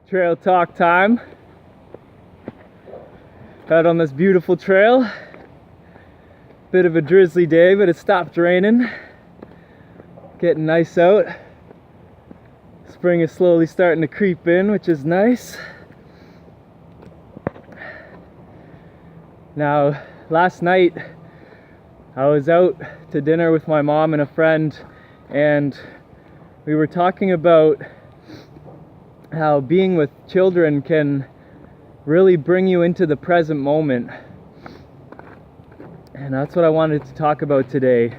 Trail talk time. Out on this beautiful trail. Bit of a drizzly day, but it stopped raining. Getting nice out. Spring is slowly starting to creep in, which is nice. Now, last night I was out to dinner with my mom and a friend, and we were talking about how being with children can really bring you into the present moment. And that's what I wanted to talk about today.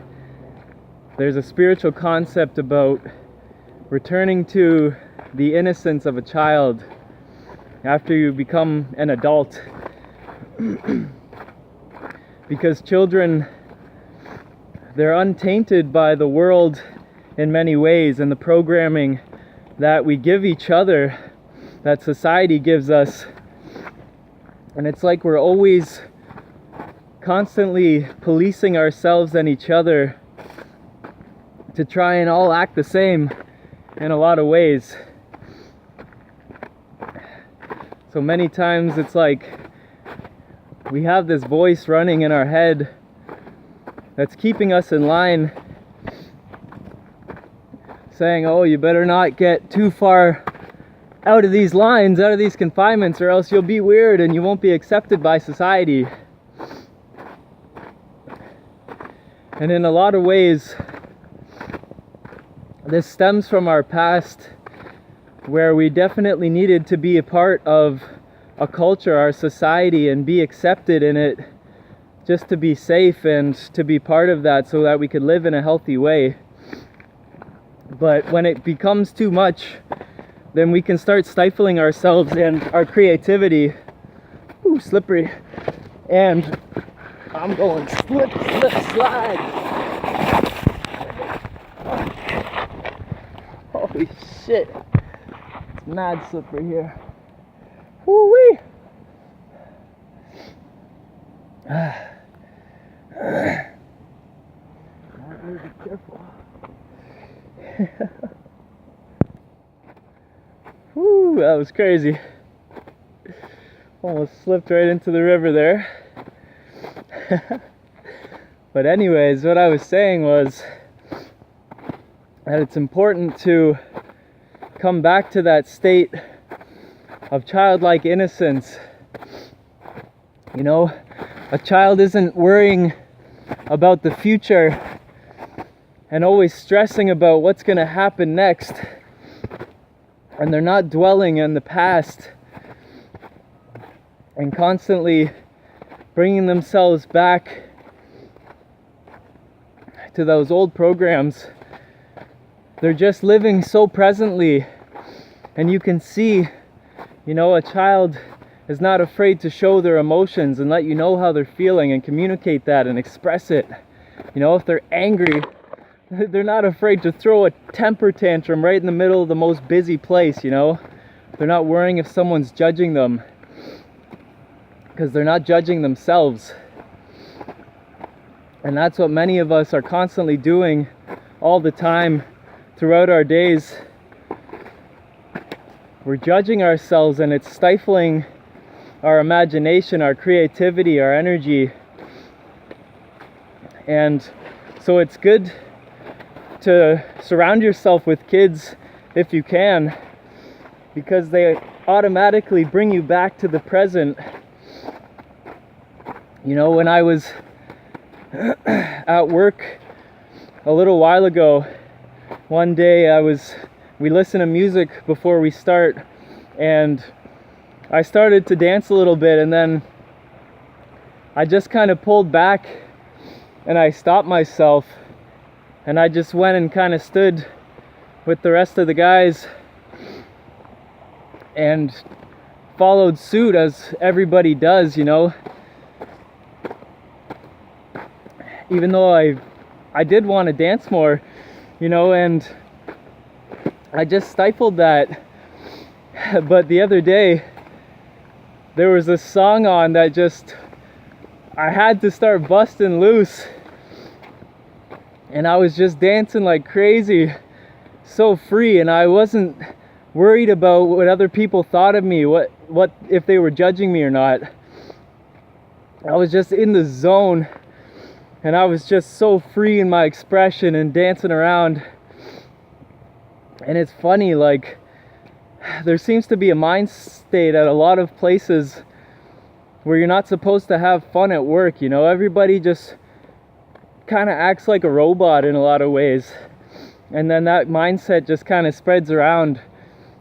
There's a spiritual concept about returning to the innocence of a child after you become an adult. Because children, they're untainted by the world in many ways, and the programming that we give each other, that society gives us. And it's like we're always constantly policing ourselves and each other to try and all act the same in a lot of ways. So many times it's like we have this voice running in our head that's keeping us in line, saying, oh, you better not get too far out of these lines, out of these confinements, or else you'll be weird and you won't be accepted by society. And in a lot of ways, this stems from our past, where we definitely needed to be a part of a culture, our society, and be accepted in it, just to be safe and to be part of that so that we could live in a healthy way. But when it becomes too much, then we can start stifling ourselves and our creativity. Ooh, slippery. And I'm going slip, slide. Holy shit. It's mad slippery here. Woo-wee. Be careful. Whew, that was crazy. Almost slipped right into the river there. But anyways, what I was saying was that it's important to come back to that state of childlike innocence. You know, a child isn't worrying about the future and always stressing about what's going to happen next, and they're not dwelling in the past and constantly bringing themselves back to those old programs. They're just living so presently, and you can see, you know, a child is not afraid to show their emotions and let you know how they're feeling and communicate that and express it. You know, if they're angry, they're not afraid to throw a temper tantrum right in the middle of the most busy place, you know. They're not worrying if someone's judging them, because they're not judging themselves. And that's what many of us are constantly doing all the time throughout our days. We're judging ourselves, and it's stifling our imagination, our creativity, our energy. And so it's good to surround yourself with kids if you can, because they automatically bring you back to the present. You know, when I was at work a little while ago, one day we listen to music before we start, and I started to dance a little bit, and then I just kind of pulled back and I stopped myself, and I just went and kind of stood with the rest of the guys and followed suit, as everybody does, you know. Even though I did want to dance more, you know, and I just stifled that. But the other day, there was a song on that just, I had to start busting loose. And I was just dancing like crazy, so free, and I wasn't worried about what other people thought of me, what if they were judging me or not. I was just in the zone, and I was just so free in my expression and dancing around. And it's funny, like, there seems to be a mind state at a lot of places where you're not supposed to have fun at work, you know? Everybody just kind of acts like a robot in a lot of ways. And then that mindset just kind of spreads around,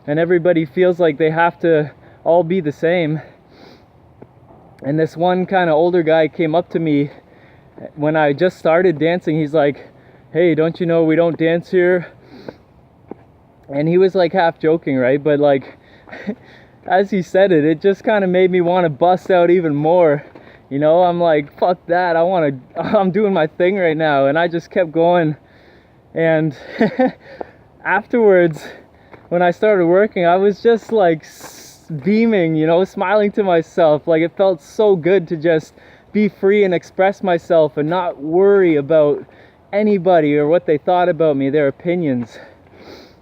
and everybody feels like they have to all be the same. And this one kind of older guy came up to me when I just started dancing. He's like, "Hey, don't you know we don't dance here?" And he was like half joking, right? But like, as he said it, it just kind of made me want to bust out even more. You know, I'm like, fuck that, I'm doing my thing right now. And I just kept going. And afterwards, when I started working, I was just like beaming, you know, smiling to myself. Like, it felt so good to just be free and express myself and not worry about anybody or what they thought about me, their opinions.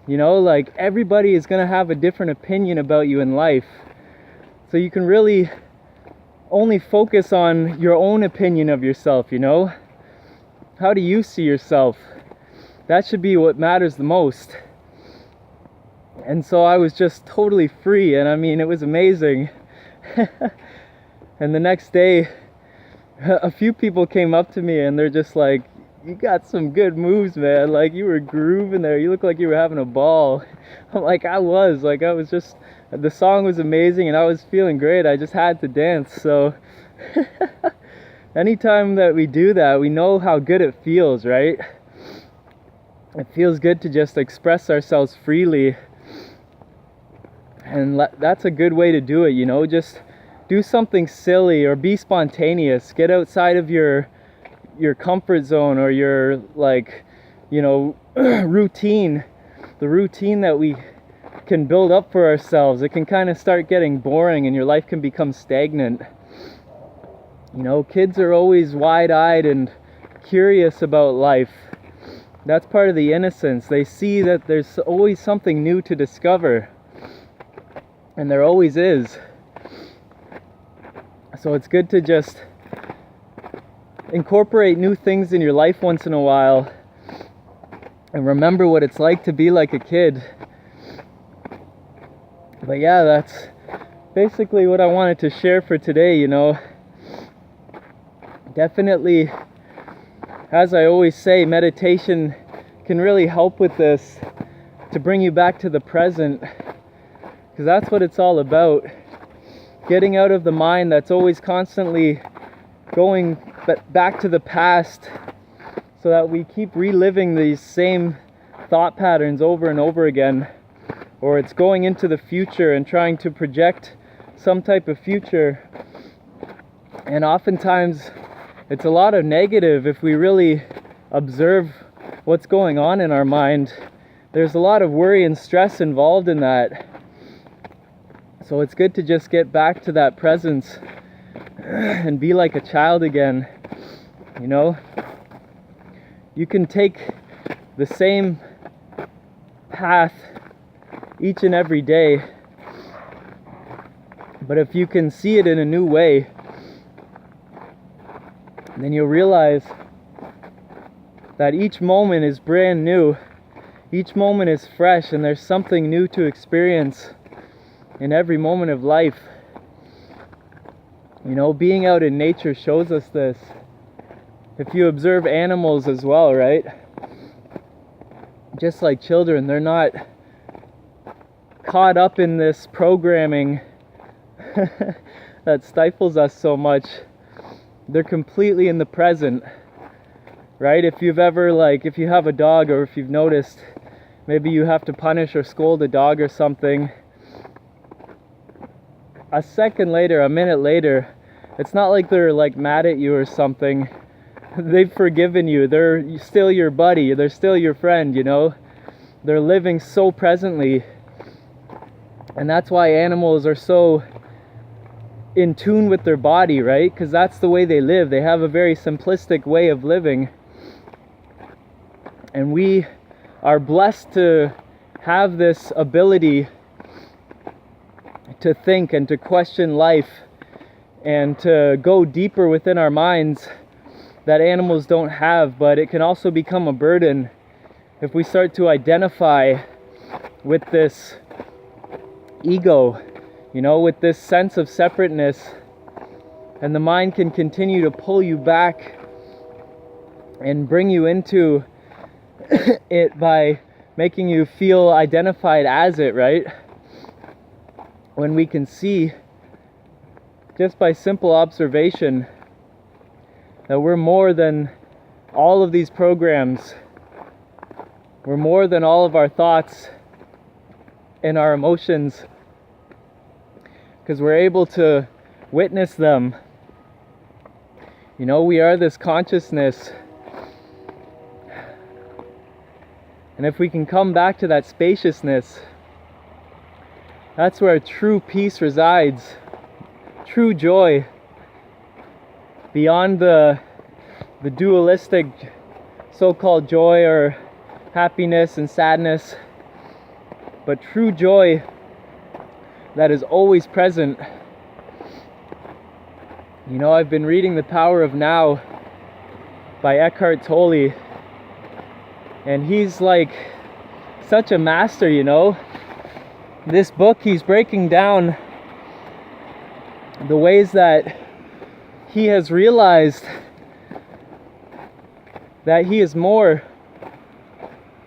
You know, like, everybody is going to have a different opinion about you in life. So you can really only focus on your own opinion of yourself, you know? How do you see yourself? That should be what matters the most. And so I was just totally free, and I mean, it was amazing. And the next day, a few people came up to me and they're just like, "You got some good moves, man. Like, you were grooving there. You look like you were having a ball." I'm like, I was just, the song was amazing and I was feeling great. I just had to dance. So anytime that we do that, we know how good it feels, right? It feels good to just express ourselves freely. And that's a good way to do it, you know? Just do something silly or be spontaneous. Get outside of your comfort zone or your, like, you know, routine. The routine that we can build up for ourselves. It can kind of start getting boring and your life can become stagnant. You know, kids are always wide-eyed and curious about life. That's part of the innocence. They see that there's always something new to discover. And there always is. So it's good to just incorporate new things in your life once in a while and remember what it's like to be like a kid. But yeah, that's basically what I wanted to share for today, you know. Definitely, as I always say, meditation can really help with this, to bring you back to the present, because that's what it's all about. Getting out of the mind that's always constantly going back to the past, so that we keep reliving these same thought patterns over and over again. Or it's going into the future and trying to project some type of future. And oftentimes it's a lot of negative if we really observe what's going on in our mind. There's a lot of worry and stress involved in that. So it's good to just get back to that presence and be like a child again. You know, you can take the same path each and every day, but if you can see it in a new way, then you'll realize that each moment is brand new, each moment is fresh, and there's something new to experience in every moment of life. You know, being out in nature shows us this. If you observe animals as well, right? Just like children, they're not caught up in this programming that stifles us so much. They're completely in the present, right? If you've ever, like, if you have a dog, or if you've noticed, maybe you have to punish or scold a dog or something, a second later, a minute later, it's not like they're like mad at you or something. They've forgiven you. They're still your buddy. They're still your friend, you know? They're living so presently. And that's why animals are so in tune with their body, right? Because that's the way they live. They have a very simplistic way of living. And we are blessed to have this ability to think and to question life and to go deeper within our minds that animals don't have. But it can also become a burden if we start to identify with this ego, with this sense of separateness, and the mind can continue to pull you back and bring you into it by making you feel identified as it, right? When we can see, just by simple observation, that we're more than all of these programs. We're more than all of our thoughts and our emotions, because we're able to witness them. We are this consciousness. And if we can come back to that spaciousness, that's where true peace resides, true joy, beyond the dualistic so-called joy or happiness and sadness, but true joy that is always present. I've been reading The Power of Now by Eckhart Tolle, and he's like such a master. This book, he's breaking down the ways that he has realized that he is more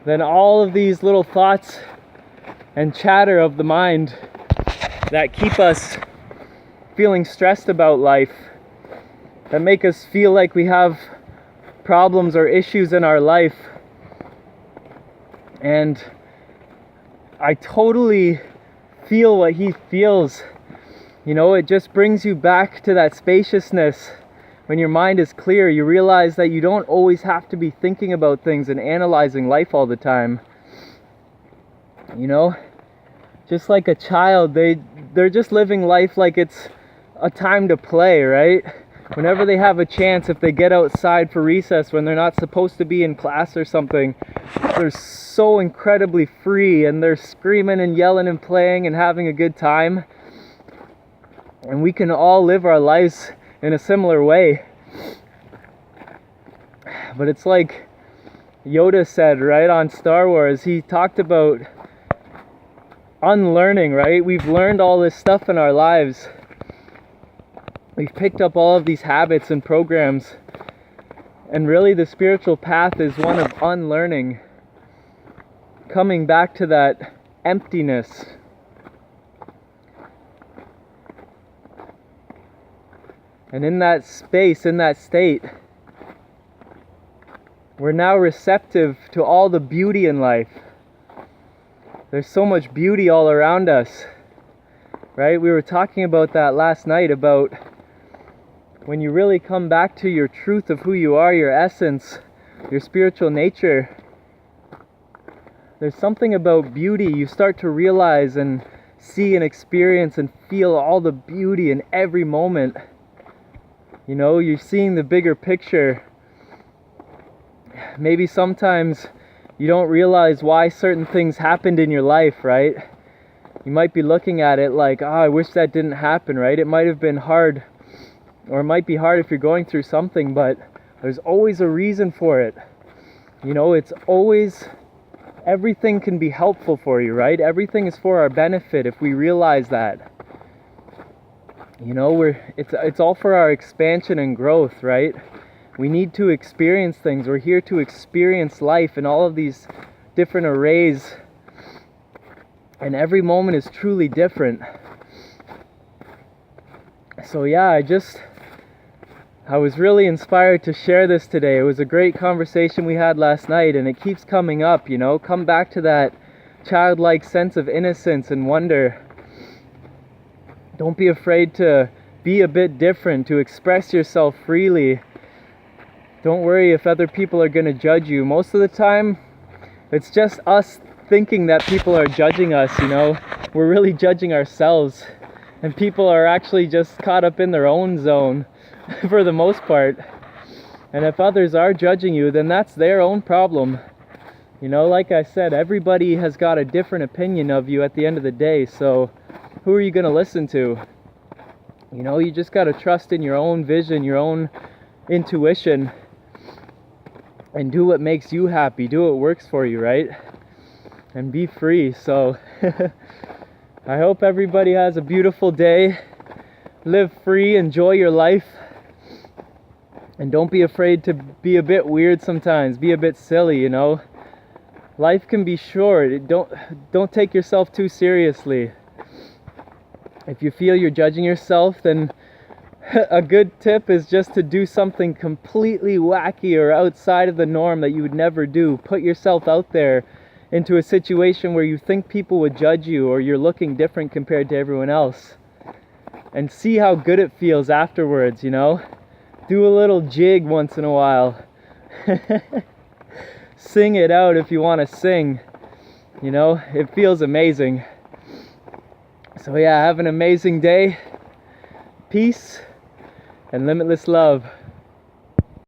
than all of these little thoughts and chatter of the mind that keep us feeling stressed about life, that make us feel like we have problems or issues in our life. And I totally feel what he feels. It just brings you back to that spaciousness. When your mind is clear, you realize that you don't always have to be thinking about things and analyzing life all the time. Just like a child, they're just living life like it's a time to play, right? Whenever they have a chance, if they get outside for recess when they're not supposed to be in class or something, they're so incredibly free, and they're screaming and yelling and playing and having a good time. And we can all live our lives in a similar way. But it's like Yoda said, right, on Star Wars. He talked about unlearning, right? We've learned all this stuff in our lives. We've picked up all of these habits and programs. And really the spiritual path is one of unlearning. Coming back to that emptiness. And in that space, in that state, we're now receptive to all the beauty in life. There's so much beauty all around us, right? We were talking about that last night, about when you really come back to your truth of who you are, your essence, your spiritual nature. There's something about beauty. You start to realize and see and experience and feel all the beauty in every moment. You're seeing the bigger picture. Maybe sometimes you don't realize why certain things happened in your life, right? You might be looking at it like, I wish that didn't happen, right? It might have been hard, or it might be hard if you're going through something, but there's always a reason for it. It's always, everything can be helpful for you, right? Everything is for our benefit if we realize that. It's all for our expansion and growth, right? We need to experience things. We're here to experience life in all of these different arrays. And every moment is truly different. So yeah, I was really inspired to share this today. It was a great conversation we had last night, and it keeps coming up, Come back to that childlike sense of innocence and wonder. Don't be afraid to be a bit different, to express yourself freely. Don't worry if other people are going to judge you. Most of the time, it's just us thinking that people are judging us, We're really judging ourselves. And people are actually just caught up in their own zone for the most part. And if others are judging you, then that's their own problem. Like I said, everybody has got a different opinion of you at the end of the day. So who are you going to listen to? You know, you just got to trust in your own vision, your own intuition, and do what makes you happy. Do what works for you, right? And be free. So I hope everybody has a beautiful day. Live free, enjoy your life, and don't be afraid to be a bit weird sometimes. Be a bit silly, you know. Life can be short. Don't take yourself too seriously. If you feel you're judging yourself, then a good tip is just to do something completely wacky or outside of the norm that you would never do. Put yourself out there into a situation where you think people would judge you or you're looking different compared to everyone else. And see how good it feels afterwards, you know? Do a little jig once in a while. Sing it out if you want to sing. You know, it feels amazing. So yeah, have an amazing day. Peace and limitless love.